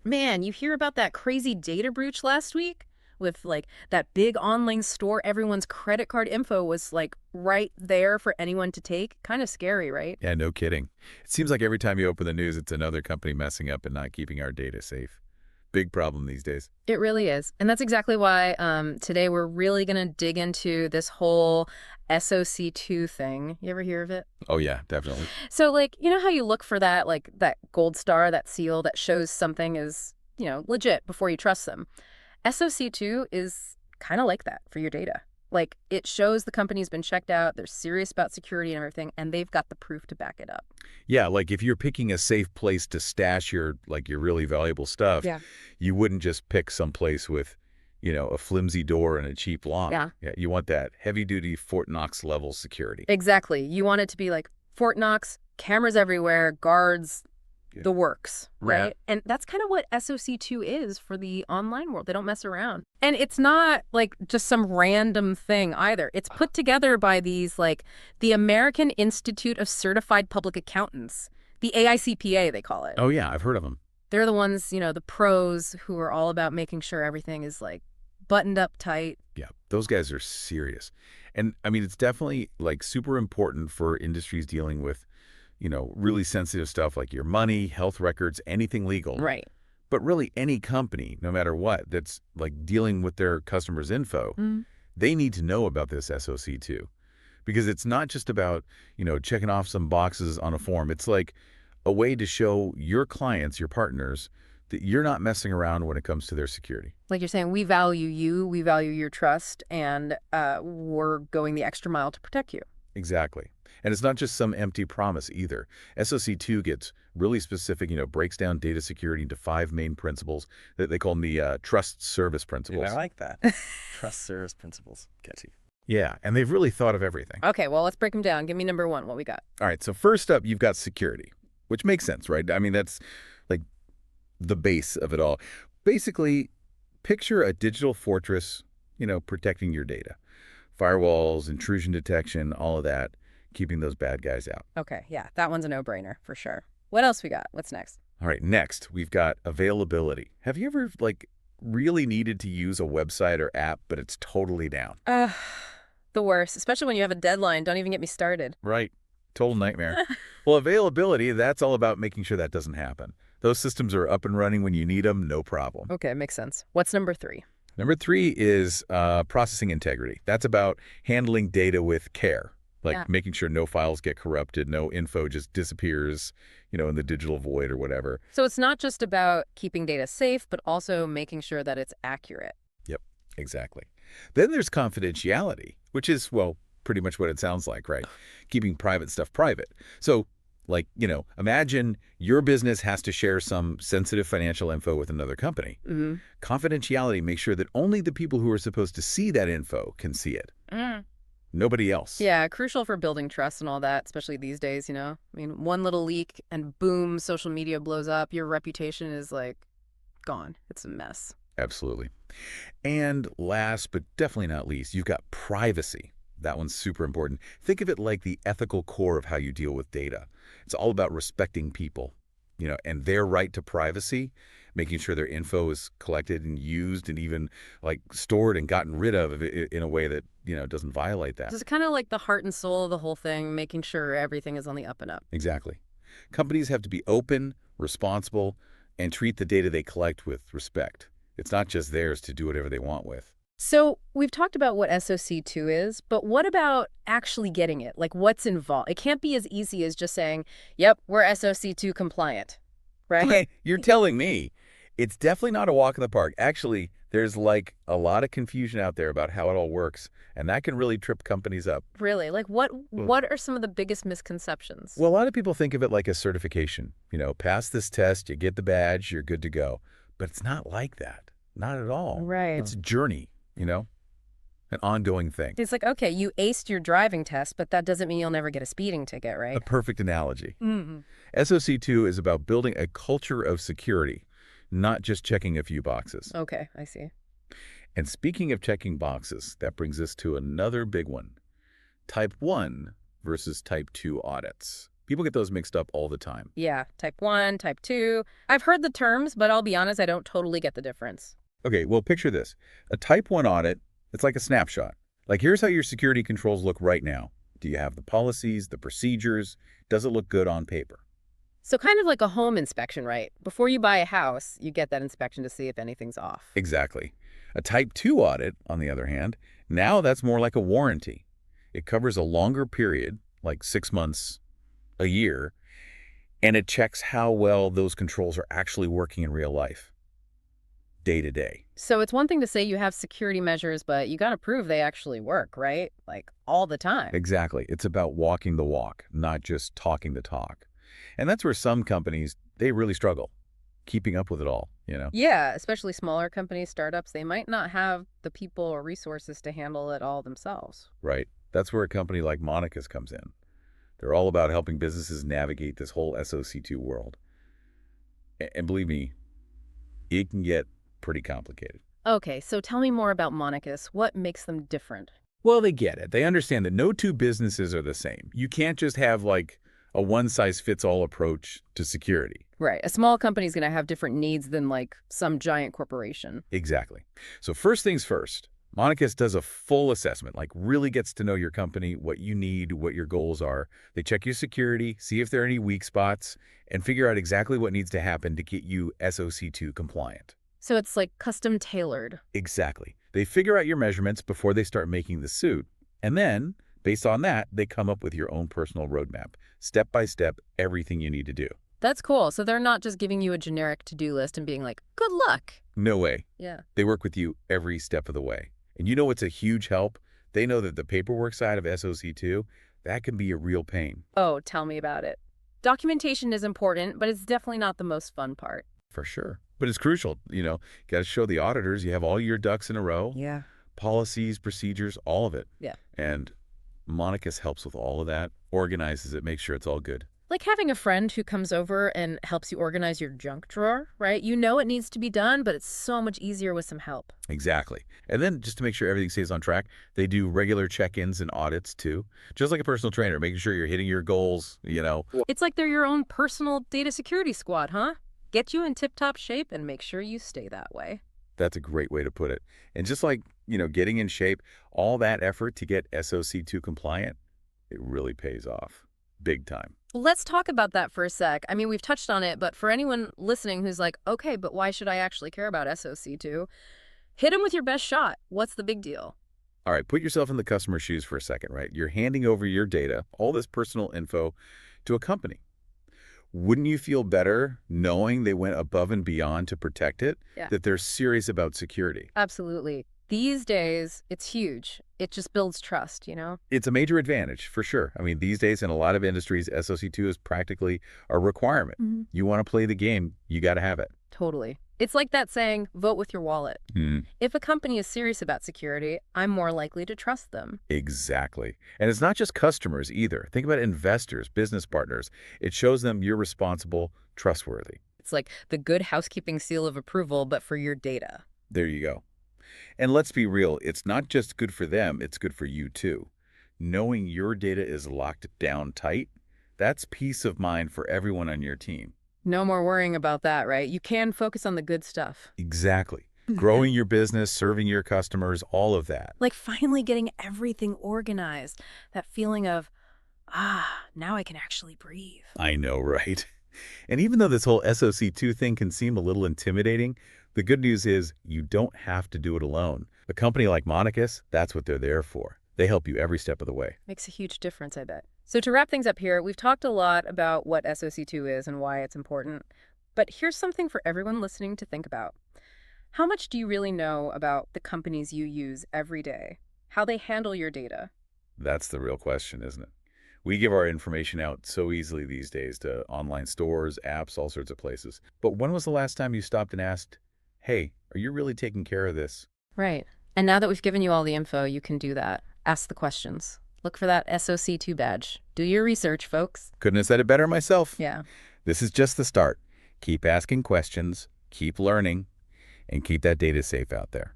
Man, you hear about that crazy data breach last week? With like that big online store, everyone's credit card info was like right there for anyone to take. Kind of scary, right? Yeah, no kidding. It seems like every time you open the news, it's another company messing up and not keeping our data safe. Big problem these days. It really is. And that's exactly why today we're really going to dig into this whole SOC2 thing. You ever hear of it? Oh yeah, definitely. So, like, you know how you look for that, like, that gold star, that seal that shows something is, legit before you trust them? SOC2 is kind of like that for your data. Like, it shows the company's been checked out, they're serious about security and everything, and they've got the proof to back it up. Yeah, like if you're picking a safe place to stash your really valuable stuff, Yeah. you wouldn't just pick some place with, a flimsy door and a cheap lock. Yeah. Yeah, you want that heavy-duty Fort Knox level security. Exactly. You want it to be like Fort Knox, cameras everywhere, guards, Yeah. the works, Yeah. right? And that's kind of what SOC2 is for the online world. They don't mess around. And it's not like just some random thing either. It's put together by these, like, the American Institute of Certified Public Accountants, the AICPA, they call it. Oh yeah, I've heard of them. They're the ones, the pros who are all about making sure everything is, like, buttoned up tight. Yeah, those guys are serious. And I mean, it's definitely like super important for industries dealing with, really sensitive stuff like your money, health records, anything legal. Right. But really any company, no matter what, that's like dealing with their customers' info, they need to know about this SOC2. Because it's not just about, checking off some boxes on a form. It's like a way to show your clients, your partners, that you're not messing around when it comes to their security. Like you're saying, we value you, we value your trust, and we're going the extra mile to protect you. Exactly. And it's not just some empty promise either. SOC2 gets really specific, breaks down data security into 5 main principles that they call them the trust service principles. Dude, I like that. Trust service principles. Catchy. Yeah, and they've really thought of everything. Okay, well, let's break them down. Give me number one. What we got? All right, so first up, you've got security, which makes sense, right? I mean, that's like the base of it all. Basically, picture a digital fortress, protecting your data. Firewalls, intrusion detection, all of that, keeping those bad guys out. Okay, yeah, that one's a no-brainer for sure. What else we got? What's next? All right, next, we've got availability. Have you ever, really needed to use a website or app, but it's totally down? The worst, especially when you have a deadline. Don't even get me started. Right. Total nightmare. Well, availability, that's all about making sure that doesn't happen. Those systems are up and running when you need them, no problem. Okay, makes sense. What's number 3? Number 3 is processing integrity. That's about handling data with care, like making sure no files get corrupted, no info just disappears, in the digital void or whatever. So it's not just about keeping data safe, but also making sure that it's accurate. Yep, exactly. Then there's confidentiality, which is, well, pretty much what it sounds like, right? Keeping private stuff private. So, imagine your business has to share some sensitive financial info with another company. Confidentiality makes sure that only the people who are supposed to see that info can see it. Nobody else. Yeah, crucial for building trust and all that, especially these days, I mean, one little leak and boom, social media blows up. Your reputation is, like, gone. It's a mess. Absolutely. And last, but definitely not least, you've got privacy. That one's super important. Think of it like the ethical core of how you deal with data. It's all about respecting people, and their right to privacy, making sure their info is collected and used and even stored and gotten rid of in a way that, doesn't violate that. It's kind of like the heart and soul of the whole thing, making sure everything is on the up and up. Exactly. Companies have to be open, responsible, and treat the data they collect with respect. It's not just theirs to do whatever they want with. So we've talked about what SOC2 is, but what about actually getting it? Like, what's involved? It can't be as easy as just saying, yep, we're SOC2 compliant, right? You're telling me. It's definitely not a walk in the park. Actually, there's a lot of confusion out there about how it all works, and that can really trip companies up. Really? Like, what are some of the biggest misconceptions? Well, a lot of people think of it like a certification. Pass this test, you get the badge, you're good to go. But it's not like that. Not at all. Right. It's a journey. An ongoing thing. It's like, okay, you aced your driving test, but that doesn't mean you'll never get a speeding ticket, right? A perfect analogy. SOC2 is about building a culture of security, not just checking a few boxes. Okay, I see. And speaking of checking boxes, that brings us to another big one. Type 1 versus Type 2 audits. People get those mixed up all the time. Yeah, type 1, type 2. I've heard the terms, but I'll be honest, I don't totally get the difference. Okay, well, picture this. A type 1 audit, it's like a snapshot. Like, here's how your security controls look right now. Do you have the policies, the procedures? Does it look good on paper? So kind of like a home inspection, right? Before you buy a house, you get that inspection to see if anything's off. Exactly. A type 2 audit, on the other hand, now that's more like a warranty. It covers a longer period, like 6 months, a year, and it checks how well those controls are actually working in real life, day to day. So it's one thing to say you have security measures, but you got to prove they actually work, right? Like all the time. Exactly. It's about walking the walk, not just talking the talk. And that's where some companies, they really struggle, keeping up with it all, you know? Yeah, especially smaller companies, startups, they might not have the people or resources to handle it all themselves. Right. That's where a company like Monachus comes in. They're all about helping businesses navigate this whole SOC2 world. And believe me, it can get pretty complicated. Okay, so tell me more about Monachus. What makes them different? Well, they get it. They understand that no two businesses are the same. You can't just have like a one-size-fits-all approach to security. Right, a small company's going to have different needs than like some giant corporation. Exactly. So first things first, Monachus does a full assessment, like really gets to know your company, what you need, what your goals are. They check your security, see if there are any weak spots, and figure out exactly what needs to happen to get you SOC2 compliant. So it's like custom tailored. Exactly. They figure out your measurements before they start making the suit, and then, based on that, they come up with your own personal roadmap, step by step, everything you need to do. That's cool. So they're not just giving you a generic to-do list and being like, good luck. No way. Yeah. They work with you every step of the way. And you know what's a huge help? They know that the paperwork side of SOC2, that can be a real pain. Oh, tell me about it. Documentation is important, but it's definitely not the most fun part. For sure. But it's crucial, got to show the auditors you have all your ducks in a row. Yeah. Policies, procedures, all of it. Yeah. And Monachus helps with all of that, organizes it, makes sure it's all good. Like having a friend who comes over and helps you organize your junk drawer, right? You know it needs to be done, but it's so much easier with some help. Exactly. And then just to make sure everything stays on track, they do regular check-ins and audits too. Just like a personal trainer, making sure you're hitting your goals. It's like they're your own personal data security squad, huh? Get you in tip-top shape and make sure you stay that way. That's a great way to put it. And just like, getting in shape, all that effort to get SOC2 compliant, it really pays off. Big time. Let's talk about that for a sec. I mean, we've touched on it, but for anyone listening who's like, okay, but why should I actually care about SOC2? Hit them with your best shot. What's the big deal? All right, put yourself in the customer's shoes for a second, right? You're handing over your data, all this personal info, to a company. Wouldn't you feel better knowing they went above and beyond to protect it? Yeah. That they're serious about security? Absolutely. These days, it's huge. It just builds trust, It's a major advantage, for sure. I mean, these days in a lot of industries, SOC2 is practically a requirement. Mm-hmm. You want to play the game, you got to have it. Totally. It's like that saying, vote with your wallet. Hmm. If a company is serious about security, I'm more likely to trust them. Exactly. And it's not just customers either. Think about investors, business partners. It shows them you're responsible, trustworthy. It's like the good housekeeping seal of approval, but for your data. There you go. And let's be real, it's not just good for them, it's good for you too. Knowing your data is locked down tight, that's peace of mind for everyone on your team. No more worrying about that, right? You can focus on the good stuff. Exactly. Growing your business, serving your customers, all of that. Like finally getting everything organized. That feeling of, now I can actually breathe. I know, right? And even though this whole SOC2 thing can seem a little intimidating, the good news is you don't have to do it alone. A company like Monachus, that's what they're there for. They help you every step of the way. Makes a huge difference, I bet. So to wrap things up here, we've talked a lot about what SOC2 is and why it's important. But here's something for everyone listening to think about. How much do you really know about the companies you use every day? How they handle your data? That's the real question, isn't it? We give our information out so easily these days to online stores, apps, all sorts of places. But when was the last time you stopped and asked, hey, are you really taking care of this? Right. And now that we've given you all the info, you can do that. Ask the questions. Look for that SOC2 badge. Do your research, folks. Couldn't have said it better myself. Yeah. This is just the start. Keep asking questions, keep learning, and keep that data safe out there.